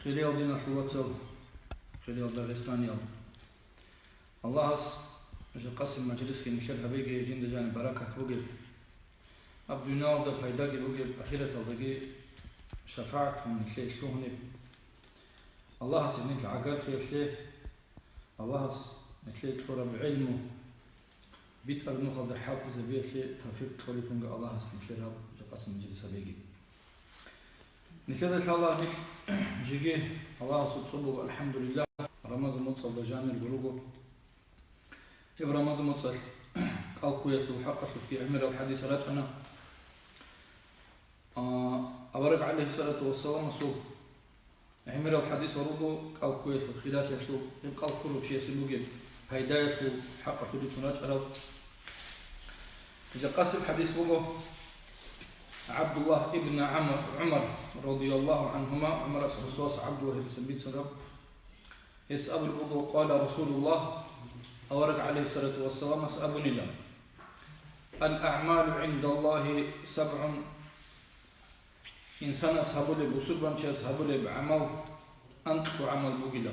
خيريال دينا خلوتل خيريال داغستانيال Allah'ız قسم مجلس كي نشر هبيجي جند جاني بركة بوجي أب دنيا وده فايدة كي بوجي أخيرة تلقي شفاعة من شيء شلونه الله سنين العقل في شيء الله نشيء تفرع بعلمه بيت أرنو خد حافظ بيه شيء توفيق تقولكم الله سنشر هذا قسم مجلس هبيجي نشر إن شاء الله جيجي الله سبحانه الحمد لله رمضان متصل جاني الجروب في رمضان متصل قال الحق في عمر الحديث راتنا أورق عليه الصلاة والسلام سو عمر الحديث ورده قال كويس خلاف يسو قال كل شيء سلوجي هداية حق حدود سنات أراد إذا قاسم حديث بوجو عبد الله ابن عمر رضي الله عنهما عمر صوص عبد الله بن سبيت سرب يسأل الوضوء قال رسول الله أورد عليه الصلاة والسلام أسأبني الله الأعمال عند الله سبع إنسان أصحاب لي بسبب شيء أصحاب لي بعمل أنت وعمل بقيلا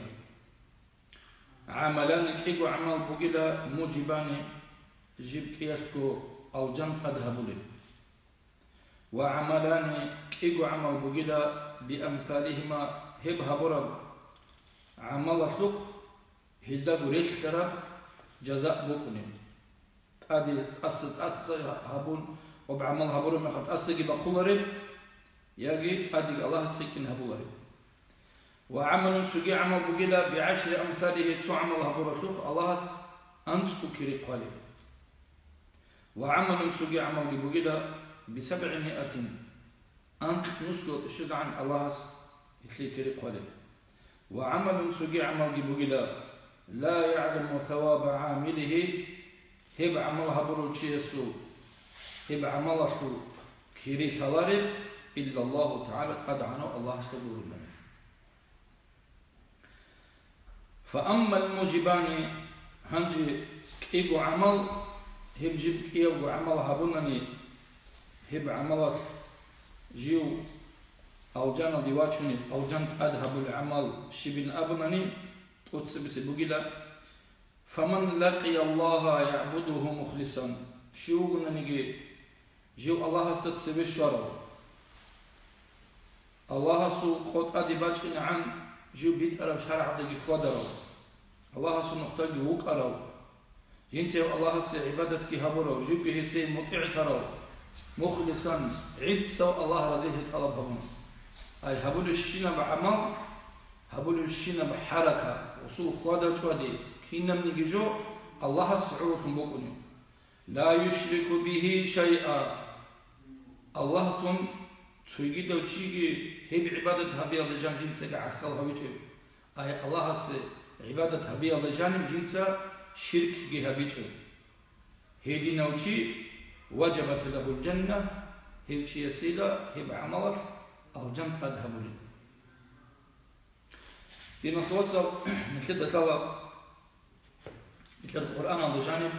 عملان كيكو عمل بقيلا موجبان جيب كيكو الجنة أذهب لي وعملان كيكو عمل بقيلا بأمثالهما هبها برب عمل حق هدى ريش شرب جزاء بكني هذه أس هبون وبعمل هبون ما خد أسجي بقولرب يجي هذه الله تسكن هبولرب وعمل سجى عمل بجدا بعشر أمثاله تعمل هبور الخلق الله أنت كري قليل وعمل سجى عمل بجدا ب700 أنت نسلو شجعا الله يخلي قليل وعمل سجى عمل بجدا لا يعلم ثواب عامله هب عملها بروتشيسو هب عملها كيري ثوارب إلا الله تعالى قد عنه الله سبور لنا فأما الموجبان هنجي كيغو عمل هب جيب كيغو عملها بنني هب عملها جيو الجنة ديواتشني الجنة أذهب العمل شبن أبنني فمن لقي الله يعبده مخلصا شو قلنا نيجي جو الله استتسبي الشرع الله سو قد أدي باجين عن جو بيت أرب شرع دقي قدره الله سو نحتاج وقره ينتهي الله سي عبادتك هبره جو به سي مطيع ترى مخلصا عيد سو الله رزيه طلبهم أي هبول الشينا بعمل هبول الشينا بحركة وصول خواده شوادي كينم نيجيجو الله سعوكم بقني لا يشرك به شيئا الله تم تيجي دو تيجي هي بعبادة هبي الله جان جنسة عخال هبيجو أي الله سي عبادة هبي الله جان جنسة شرك جه هبيجو هدي نوتي وجبت له الجنة هي شيء سيدا هي بعمله الجنة أذهبوا لما توصل من كده كلا كده القرآن على جانب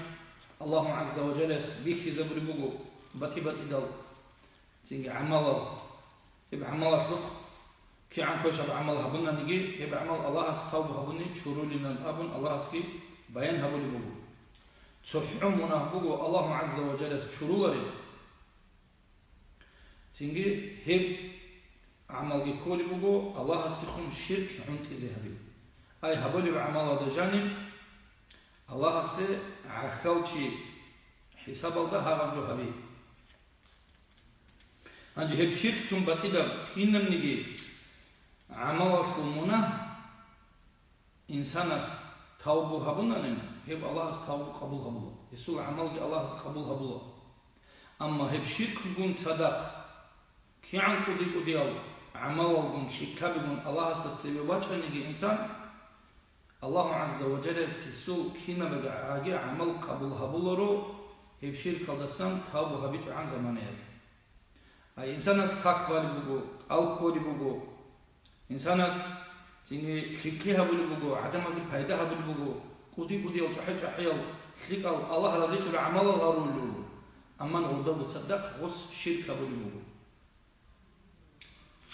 الله عز وجل بيخي زبر بوجو بطيبة إدال تيجي عمله يبقى عمله حق كي عن كل شيء بعمله هبنا نيجي يبقى عمل الله أصحاب هبني شرور لنا الأبن الله أسكي بيان هبني بوجو تحمنا بوجو الله عز وجل شرور تيجي هب عمل كولي بوجو الله استخدم الشرك عند ذهبي أي هبولي بعمل هذا جانب الله سي عخالشي حساب الله هذا هبي عندي هب شرك ثم بقيدا كينم نيجي عمل خمونه إنسانس توبه هبونن هب الله استوب قبول هبوله يسوع عمل الله قبول هبوله أما هب شرك يكون صدق كي عن كودي عملهم شكابهم الله ستسوي وجهني إنسان الله عز وجل سيسو كينا بقى عاجي عمل قبول هبولرو هبشير كالدسان تابو هبيت عن زمانه أي إنسان أسكاك بالي بقو ألقولي بقو إنسان أس تيني شكي هبولي بقو عدم أزي فايدة هبولي بقو كودي وصحيح حيال شليك الله رزيق العمل الغرور أما نقول تصدق غص شرك هبولي بقو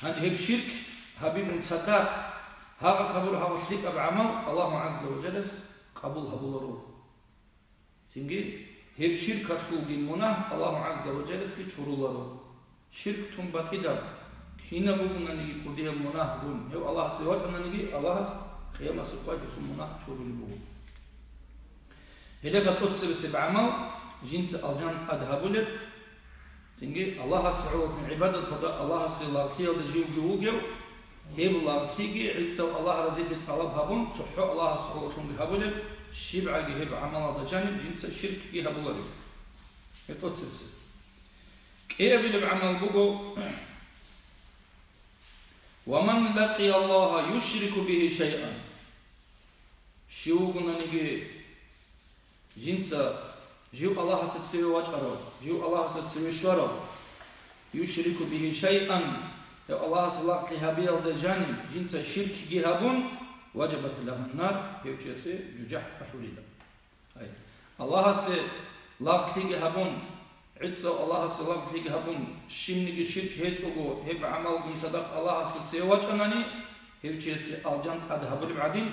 هذا هب شرك هابيم صدق هذا صبر هذا شريك بعمل الله عز وجل قبول هبولرو تنجي هب شرك خلق منا الله عز وجل سكشورولرو شرك تنبتيدا كينا بقولنا نيجي كوديا منا بون هو الله سواه أنا نيجي الله خيام سقاط يسمونا شورول بون هذا كتب سبب عمل جنس الجان أذهبولر تنجي الله سعود من عبادة خدا الله سلا خيال الجيو جوجو هيب الله تيجي عيسى الله رزيد الطلب هبون صح الله سعود من هبولر شبع جهب عمل هذا جانب جنس الشرك جهبولر كتب سبب كيف بالعمل بقو ومن لقي الله يشرك به شيئا شو قلنا نيجي جنس جو الله ستسوي وجهه جو الله ستسوي شره يشرك به شيئا يا الله سلاك لهبيل دجانب جنس الشرك جهبون وجبت له النار يوجسي يجح بحولله أي الله سلاك لهبون عدسو الله سلاك لهبون شمني الشرك هيجو هب عملكم صدق الله ستسوي وجهني يوجسي الجنة أذهبوا بعدين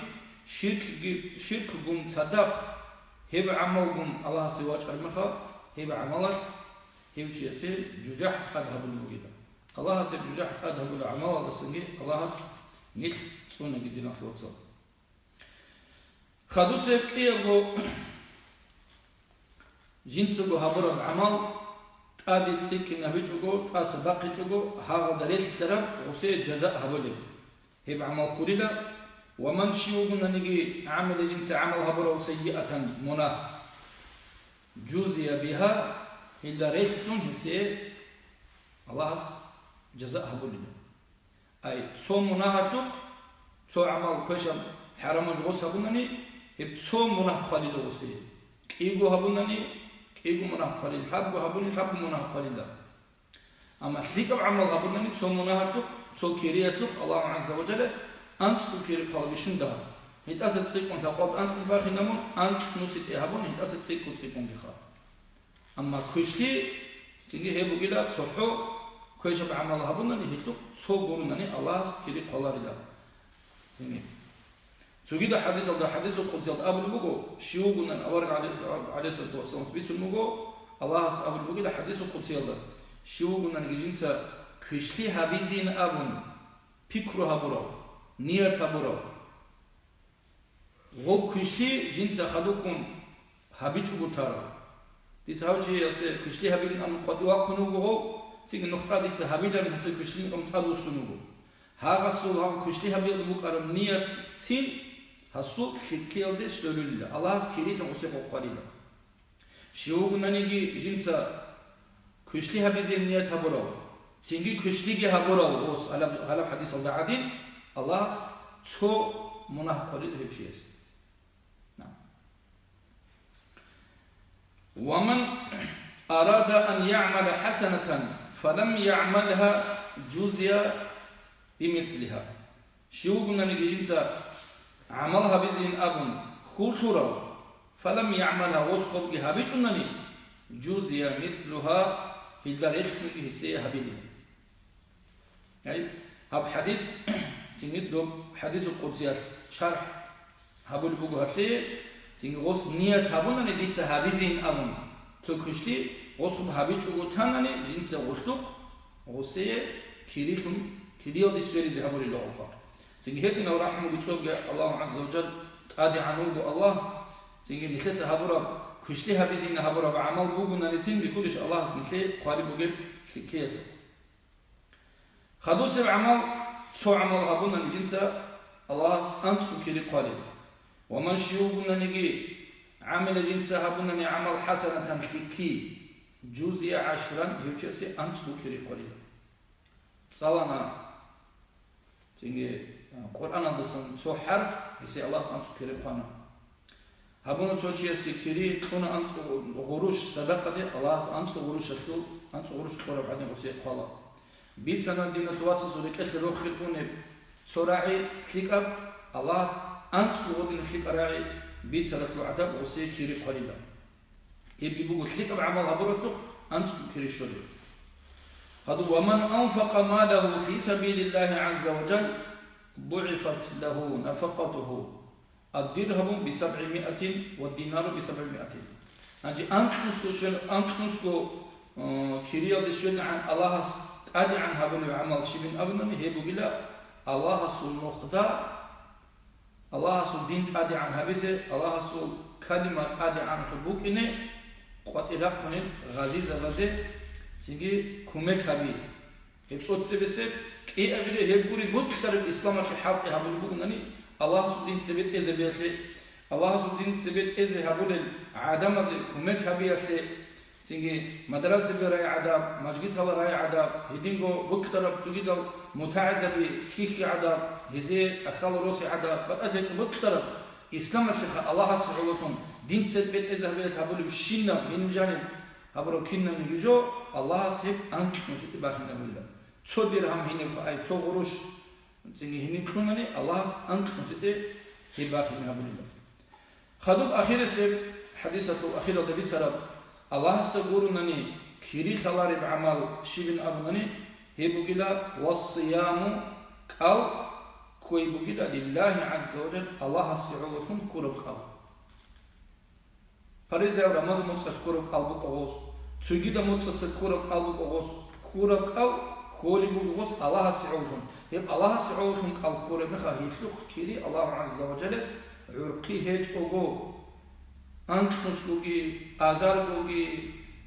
شرككم صدق هب عملكم الله سواج المخا هب عملك هب شيء جوجح أذهب الموجودة الله سب جوجح أذهب العمل السنجي الله نيت سونا جدنا خلصا خدو سب كيلو جنسو هبر العمل أدي تسكين نبيجو تاس باقي جو هذا دليل ترى وسي جزاء هبله هب عمل كلنا ومن شيوعنا نيجي عمل جنس عمل هبرة سيئة منا جوزي بها إلا ريحتهم هسي الله جزاء هبولنا أي تصوم مناهتك تصوم عمل كشم حرام الغوص هبونني تصوم مناه قليل غوصي كيجو هبونني كيجو مناه قليل حب هبوني حب مناه قليل أما شريك بعمل هبونني تصوم مناهتك تصوم كرياتك الله عز وجل أنت تكير قلبي ده هيت أسد سيكون تقعد أنت تبارك نمون أنت نسيت إهابون هيت أسد سيكون بخا أما كشتي تيجي هبو كده صحو كيش بعمل هابون نني هيتلو صوبون نني الله سكير قلاري ده تيجي سوي ده حديث القدس أبو البوجو شيو قلنا أورج عليه الصلاة والسلام بيت الموجو الله أبو البوجو ده حديث القدس ده شيو قلنا نجيجين سا كشتي هابيزين أبون بيكرو هابورو نية تبورو غو كشتي جنس خدوكم هابيتو بوتارو دي تهاوجي يسي كشتي هابيلن أم قدوا كنوغو تيجي نقطة دي تهابيلن هسي كشتي أم تادو سنوغو هاغا سول هاو كشتي هابيلن بوكارم نية تين هسو شكيل دي سلولي الله سكيريت نقصيقو قليلا شيوغو نانيجي جنس كشتي هابيزين نية تبورو تيجي كشتي هابورو غوص غلب حديث الدعادين الله تو مناه قليل هبشيس نعم ومن أراد أن يعمل حسنة فلم يعملها جزي بمثلها شو قلنا نجي جنسا عملها بزين أبن خلطرة فلم يعملها وسقط بها بجنني جزي مثلها في الدريح هسيها بلي يعني هذا حديث تنجدو حديث القدسيات شرح هبول بوجو هتلي تنجي غوص نية هبونا نديت هابيزين أمون تكشتي غوص بهابيج وغوتانني جنس غوثلوق غوصية كريم دي سوري زي هبول الله أخر تنجي هدينا ورحمة بتوق الله عز وجل تادي عنوه الله تنجي نخلت هبورا كشتي هابيزين هبورا بعمل بوجو نانتين بكلش الله سنخلي قارب بوجو كيف خدوس بعمل سو عمل هبونا نجنسا الله أنت تكيري قليل ومن شيوبنا نجي عمل جنسا هبونا نعمل حسنة كي جزء 10 يوجسي أنت تكيري قليل صلانا تيجي قرآن دسن سو حرف يسي الله أنت تكيري قانا هبونا توجيسي كيري كنا أنت غروش صدقة الله أنت غروش الخلق أنت غروش قرب عدم وسي قالا بيتنا دين الواتس ولك أخي روخيقون سرعي خيقب الله أنت ودين خيق راعي بيتنا العذاب وسي كيري قليلا يبقى بقول خيقب عمل هبرتك أنت كيري شوري قد ومن أنفق ماله في سبيل الله عز وجل ضعفت له نفقته الدرهم ب700 والدينار ب700. أنت أنكنسكو كريال الشجع عن الله أدي عن هبل عمل شبن أبنمي هي بقلا الله سو نخدا الله سو دين أدي عن هبزه الله سو كلمة أدي عن حبوك إنه قد إلهكني غزي سيجي كومك هبي هتقول سبسب كي أبدا هبوري بود ترى الإسلام في حق هبل بقولني الله سو دين سبت إذا بيخي الله سو دين سبت إذا هبول عدم زي كومك هبي يخي سيجي مدرسة براي عدم مسجد هلا راي عدم هدينغو بكتر بسجيدال متعزبي خيخ عدم هزي أخال روسي عدم بتأجل بكتر إسلام الشيخ الله سبحانه دين سبت إذا هبول بشينا من جانب هبرو كنا نيجو الله سيف أنت نسيت باخنا ولا تصدر هم هنا فأي تصغروش سيجي هني كلونني الله أنت نسيت هي باخنا ولا خدوب أخير سب حديثة أخيرة دبي سراب الله سبحانه كيري خلاري بعمل شيبن أبناني هي بقيلا والصيام قال كوي بقيلا لله عز وجل الله سبحانه كورب قال فريزة رمضان متصل كورب قلب قوس تجد متصل كورب قلب قوس كورب قل كولي بقوس الله سبحانه هي الله سبحانه قال كورب خا يخلق كيري الله عز وجل عرقي هج أوجو أنت نسلوجي أزار بوجي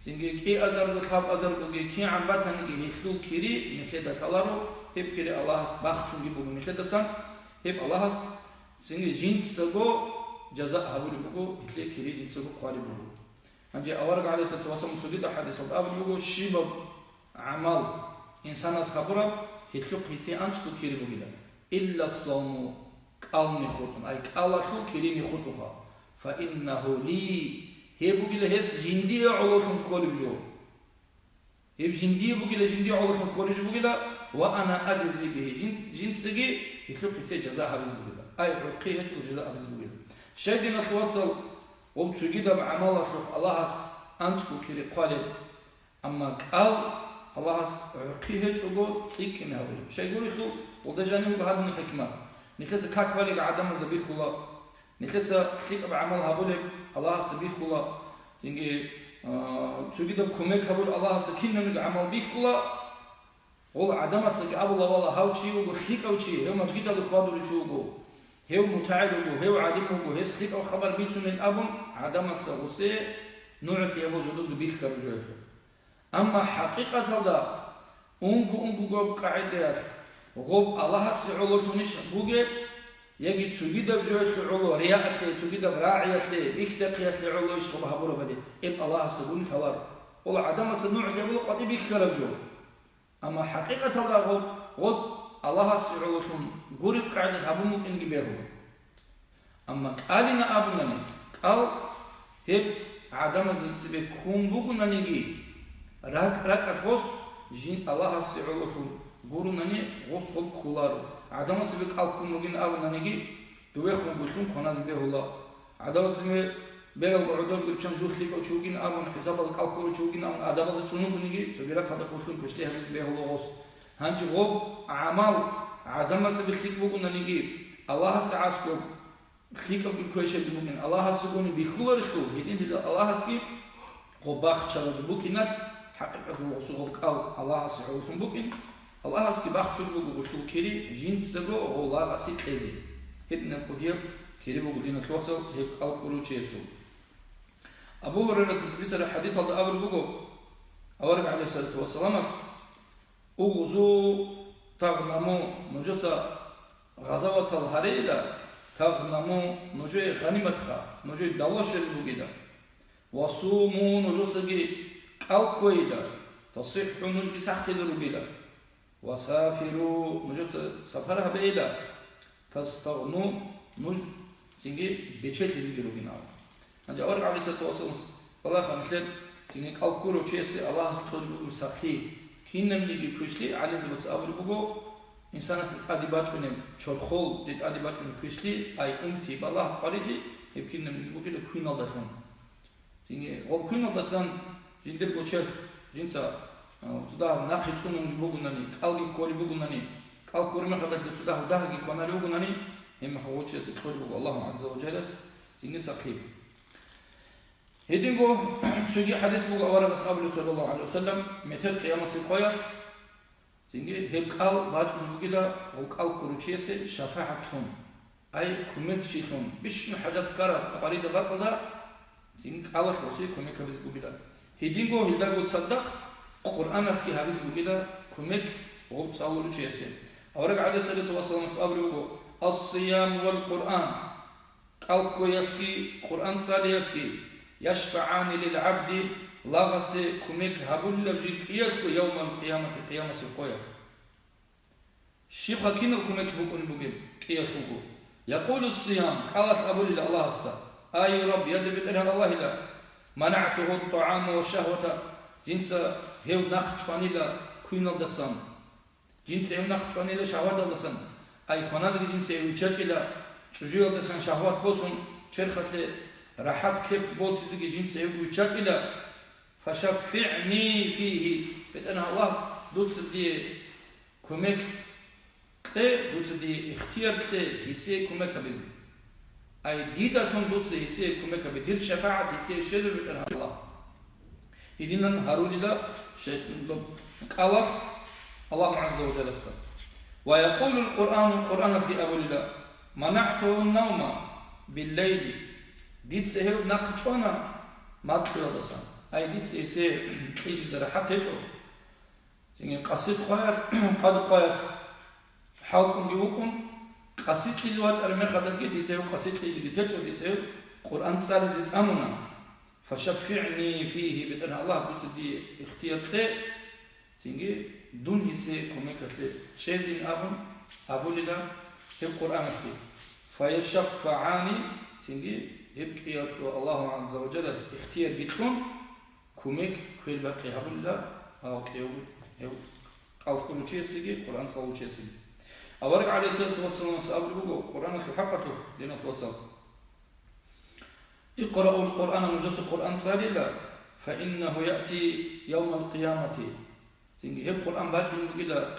سينجي كي أزار بخاب أزار بوجي كي عباتن يخلق كيري نخدة خلارو هب كيري الله بختوجي بوجي نخدة سان هب الله سينجي جين سجو جزاء هبولي بوجو يخلق كيري جين سجو قاري بوجو أنجي أورق عليه الصلاة والسلام سودي حديث أبو بوجو شيبب عمل إنسان أصحابه يخلق هسي أنت كيري بوجي إلا الصوم قال نخوتن أي قال خو كيري نخوتها فإنه لي هي بقول هس جندي علوكم كولجو هي جندي بقول جندي علوكم كولجو بقول وأنا أجزي به جند سجي يخلق في سجى جزاء حبز بقول أي رقيه الجزاء حبز بقول شاهدنا توصل وبتجد بعمل الله أنت كيري قالب أما قال الله رقيه الجو سيكنا هو شيء يقول يخلق وده جاني وهذا من الحكمة نكتة كاكبالي عدم زبيخ الله نكتة خلق بعمل هبولك الله سبيخ الله تيجي تجد بكمك هبول الله سكينة من عمل بيخ الله هو عدم تسك أبو الله والله هاو شيء وخلق أو شيء هو مجد الخواد اللي شوقه هو متعال هو عدم هو خلق أو خبر بيتون من أبو عدم تسوسه نوع في أبو جدود بيخ كرجوله أما حقيقة هذا أنكو قاعدة غب الله سعولة تونش بوجه يجي تجد بجوة العلو رياء خير تجد براعي خير بيختق خير علو يشرب هبورة بدي إن الله سبحانه خلار والله عدم تنوع يقول قد بيختار جو أما حقيقة الله غز الله سعولة تون قرب قاعدة هبو ممكن جبهه أما قالنا أبناني قال هب عدم زنسبه كون بكون نيجي راك غز جين الله سعولة تون غورو ناني غوسل كولارو عدم سبك الكون لوجين أو نانيجي دويخون بيخون خناز به الله عدم سبك بيرل بعدور بيرشان جوخليك أو شوجين أو حساب الكالكول شوجين أو عدم شنو بنيجي سبيرك هذا خلكون كشلي هذا به الله غوس هنجي غوب عمل عدم سبك خليك بقول نانيجي الله استعاسكو خليك بكويش بقولين الله سبحانه بيخلر خلو هدين الله سكي غباخ شرط بوكينات حقيقة الله سبحانه الله سبحانه بوكين الله سكي باخ شلو بقول كيري جين سجو الله غسيل كذي هدنا قدير كيري بقول دينا توصل هيك القرو تشيسو أبو هريرة تثبت الحديث هذا أول بقول أورق عليه الصلاة والسلام أغزو تغنمو نجسا غزوة الهريلة تغنمو نجوي غنيمتها نجوي دالوش بقيدا وصومو نجسا كالكويدا تصح نجسا سخيز بقيدا وسافروا نجت سفرها بإله تستغنوا نج تيجي بيشت يزيدوا بينا أنت أورك عليه الصلاة والسلام الله خمسة تيجي كالكولو شيء الله تقول مسخي كنا من اللي كشلي عليه الصلاة والسلام بقول إنسان أديبات منهم شرخول ديت أديبات منهم كشلي أي أمتي بالله قريتي يمكننا من بقول كوين الله دخان تيجي وكوين الله دخان جندر بوشر جنسا Sudah nakhi tsunun bugunani, kalgi kori bugunani, kal kori mekhadak sudah dahgi konari bugunani, hem khawche se kori bugu Allah azza wa jalla singi sakhi. Hedingo sugi hadis bugu awara ashabu sallallahu alaihi wasallam metel qiyamah se qoya singi hem kal baj bugida o kal koruche se shafa'athum ay kumet shithum bish hajat kara qarid baqda singi kal khosi kumet kabis bugida. Hedingo hildago saddaq Qur'an ki hadis bugida kumek o sallu chese awrak ala salatu wasallam sabru as-siyam wal Qur'an qal koyatki Qur'an saliyatki yashfa'ani lil 'abdi laghasi kumek habul lajik yatku yawm al-qiyamati qiyamati qoya shibha kino kumek bukun bugid qiyatugo yaqulu as-siyam qalat habul lil Allah asta ay rabb yadbi Allah ila mana'tuhu at-ta'am wa shahwata jinsa hev naqtvanila kuinaldasan jinsa hev naqtvanila shahvatalasan ay konazgi jinsa hev chakila chujuyaldasan shahvat bosun cherkhatle rahat kep bosizgi jinsa hev chakila fashaffi'ni fihi betana Allah dutsi kumek te dutsi ikhtiyar te hisse kumek abiz ay didatun dutsi hisse kumek abiz dir shafa'at hisse shedir betana Allah Hidinan harulila shaytan qawaf Allah azza wa jalla sta wa yaqulu al-Qur'an fi awlila mana'tuhu an-nawma bil-layl dit seher naqchona matqiyadasan ay dit se ijzara hatejo singe qasid qoyat qad qoyat halqum yukun qasid izwat arme khadaki dit seher qasid ijitejo dit seher Qur'an salazit amuna فشفعني فيه بأن الله بتدي اختيارته تيجي دون هسه كمكتله شيء أبو لله القرآن فيه فيشفعاني تيجي يبكي الله عز وجل اختيار بيتكم كمك كل بقي أبو لله أو كيو أو كل شيء سيجي القرآن صلوا شيء سيجي أورك عليه الصلاة والسلام سأبلغه القرآن حقته لنا توصل اقرأوا القرآن مجلس القرآن ساللا فإنه يأتي يوم القيامة تنجي القرآن بعد من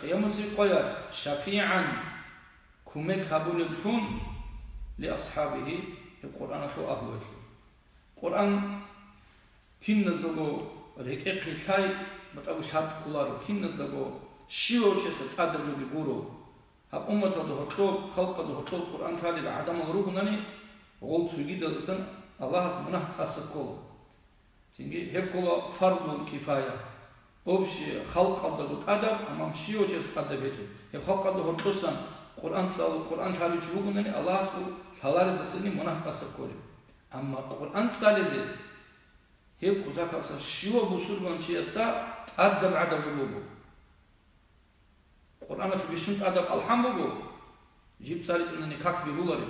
قيام سيقيا شفيعا كمك هبول الحون لأصحابه القرآن هو أهله القرآن كن نزلقو ركيق الحي بتأو شرط كلارو كن نزلقو شيو شيء تقدر بيقولو هب أمة الدهطلوب خلق الدهطلوب القرآن تالي لعدم الغروب ناني غول سوجيد الإنسان Allah منه تاسكول تيجي هيكولا فرض الكفاية أبشي خلق الدهوت أدب أمام شيء وجس أدب هيجي هي خلق الدهوت قصان قرآن سال القرآن حالي شو بقولني الله سو حلال زسني منه تاسكول أما قرآن سال زي هي كذا كاسا شيء بوسور من شيء استا أدب عدب جلوبه قرآن تبيشنت أدب الحمد جيب سالت إنني كاك بيقولي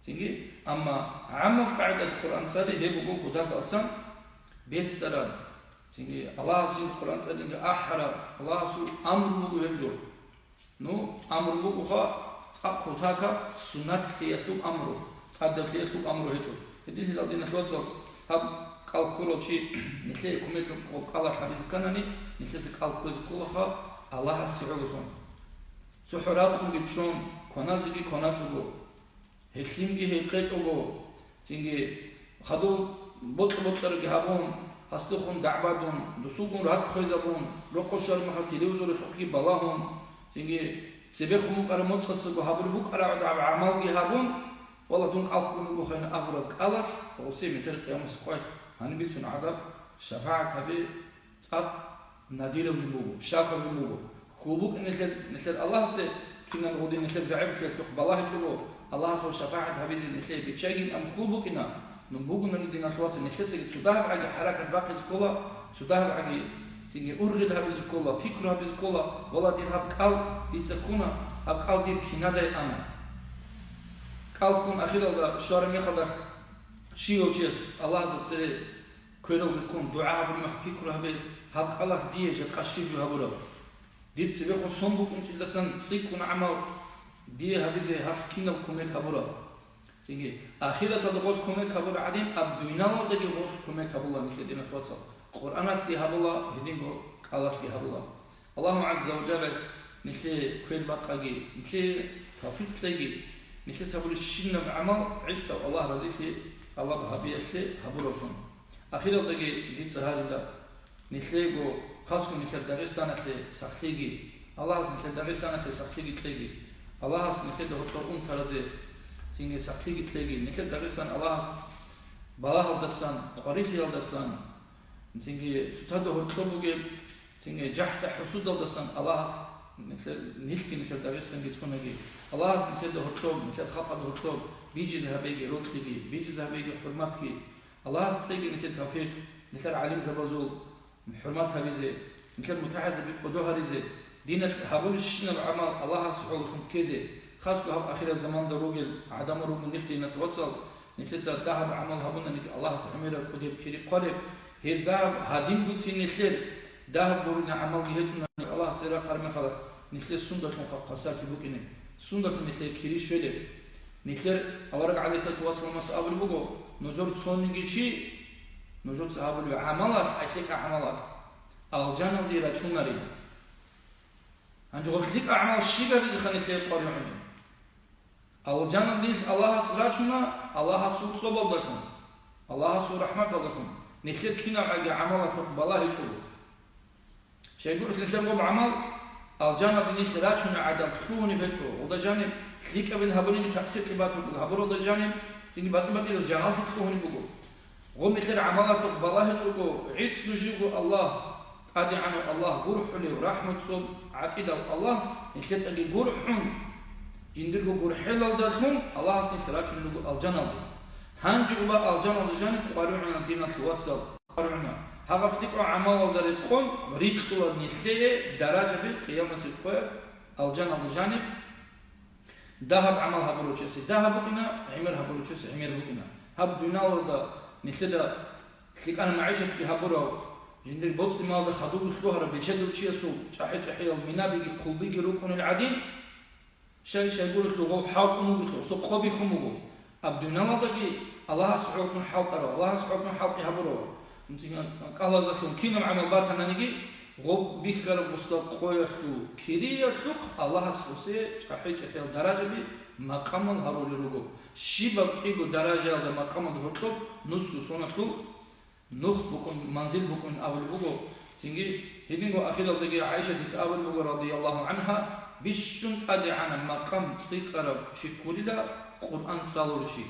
تيجي أما عمل قاعدة القرآن سالي هي بقول كذا أصلا بيت سلام تيجي الله سين القرآن سالي أحرى الله سو أمر بقول نو أمر بقول خا كذا سنة خياطو أمر هذا خياطو أمر هيجو هذه اللي لدينا خلاصة هم كالكولو شيء مثل كمية كلا خبيز كناني مثل كالكوز كلها الله سيعلهم سحراتهم بيشون كنازجي كناتوغو هكليمجي هيقيتوغو تيجي خدو بطل جهابون هستخون دعبادون دسوقون رات خيزابون لوكوشار مخاتي لوزور توكي بلاهم تيجي سبيخهم قرموت صدسو هابربوك على عمل جهابون والله دون ألقون بخين أبرك الله وسيم تلقي يوم سقاي هنبيتون عذاب شفاعة هبي صاب نادير وجبوه شاكر وجبوه خوبوك نخل الله سي كنا نقولين نخل زعيب نخل تخبالله تقولوا الله سو شفاعة هبيزي نخل بتشاجين أم خوبوك إنا نبوغنا ندينا خلاص نخل سيد سداه بعدي حركة باقي سكولا سداه بعدي سيني أرغد هبيز كولا فكر هبيز كولا والله دير هب قال يتسكونا هب قال دير كنادي أنا قال كون أخيرا شارم يخدر شيء وشيء الله زي كيرو بيكون دعاء بالمح فكر هبيز هب الله ديج قشيب يهبولا ديت سبيخو صنبوك انت لسان سيكون عمل دي هبيزي هفكينا بكمك هبولا سيجي آخرة تدقوت كمك هبولا عدين أبدوينا وضيجي غوت كمك هبولا مثل دينا تواتسا قرآنات دي هبولا هدينغو Allah ki Allah. Allahu Azza wa Jalla نخلي كل بقاقي نخلي توفيق تلاقي نخلي سبول الشنة بعمل عد سو الله رزقه الله بهابي أخلي هبوركم أخيرا تلاقي ليت سهاري لا نخلي جو خاصكم نخلي دارستان أخلي سخليجي الله هس نخلي دارستان أخلي سخليجي تلاقي الله هس نخلي دهوتر ترازي تيجي سخليجي تلاقي نخلي دارستان الله هس بالاه الدستان قريتي الدستان تيجي تتهدى هوتر بوجي تيجي جحد حسود الدستان الله هس نحكي نكل دارستان جتونجي الله عز نكل دهوتوب نكل خطأ دهوتوب بيجي ذهبيجي روتليجي بيجي ذهبيجي حرماتكي الله عز تلاقي نكل توفيق نكل عليم زبازول حرمات هبيزي نكل متعز بيك بدوها ريزي دين هقول الشنا بعمل الله عز حولكم كذي خاص له آخر الزمان دروجل عدم روج نخلي نتوصل نكل ذهب عمل هبونا نك الله عز أمير قديب شري قلب هي الذهب هادين قدسي نخل ذهب بورنا عمل جهتنا الله سيرا قرمه خلاص نخلي سندك مقاسات بوكينه سندك نخلي كريش شده نخلي أورق عليه ستوصل مسألة بوجو نزور تصوني شيء نزور صحاب العملات أشيك أعمالات الجنة دي رجل ناري هنجور خليك أعمال الشيء اللي خلي خير قريبين الجنة دي الله سرجنا الله سوء صبادكم الله سوء رحمة لكم نخلي كنا عملات بالله يشوف شيء يقول لك نخلي عمل الجانب اللي خراشنا عدم خوني بتو وده جانب ليك ابن هبوني تفسير كباتو هبرو ده جانب تيجي باتو الجهات خوني بقول غم خير عملات بالله تشوفو عيد سنجيبو الله ادي عنه الله جرح لي ورحمه صوب عقيده الله نخير اجي جرحهم جندرغو جرح للدهم الله سن خراشنا الجانب هنجي بقى الجانب جانب قارعنا دين الواتساب قارعنا هذا بتقرأ عمل الدريقون ريتقول نخلي درجة بالقيامة سيقوى الجنة بجانب ذهب عمل هبروتشيس ذهب بقنا عمر هبروتشيس عمر بقنا هب دينا ولا نخلي خليك أنا معيشة في هبرو جندر بوبس مال ده خدوب الخوهر بيشدوا تشيسو شحي المنا بيجي قلبي جروكون العادين شيء يقول لك لو حاط مو سو قبي خمو أبدونا ولا الله سبحانه حاطره الله سبحانه حاط هبرو الله زخم كنا عمل باتنا نجي غب بيخر مستوى قويخلو كريخلو الله سوسي شحيح درجة بي مقام الهرول الرجو شيبا بيجو درجة على مقام الهرول نسلو سونتلو نخ بكون منزل بكون أول بقو تيجي هنيجو أخيرا تيجي عائشة تسأل بقو رضي الله عنها بيشتون أدي عن مقام سيكرب شكوريلا قرآن صالورشي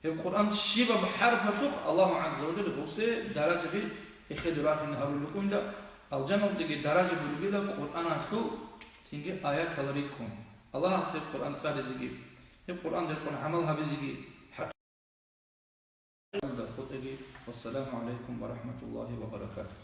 القرآن شيبا بحرف مخلوق الله عز وجل بوسي درجة بي إخدرات النهار اللقون دا الجنة دي درجة بلبلا قرآن خلوق تنجي آيات لريكم الله سيب قرآن تسالي زيجي القرآن دي القرآن عملها بزيجي حق والسلام عليكم ورحمة الله وبركاته.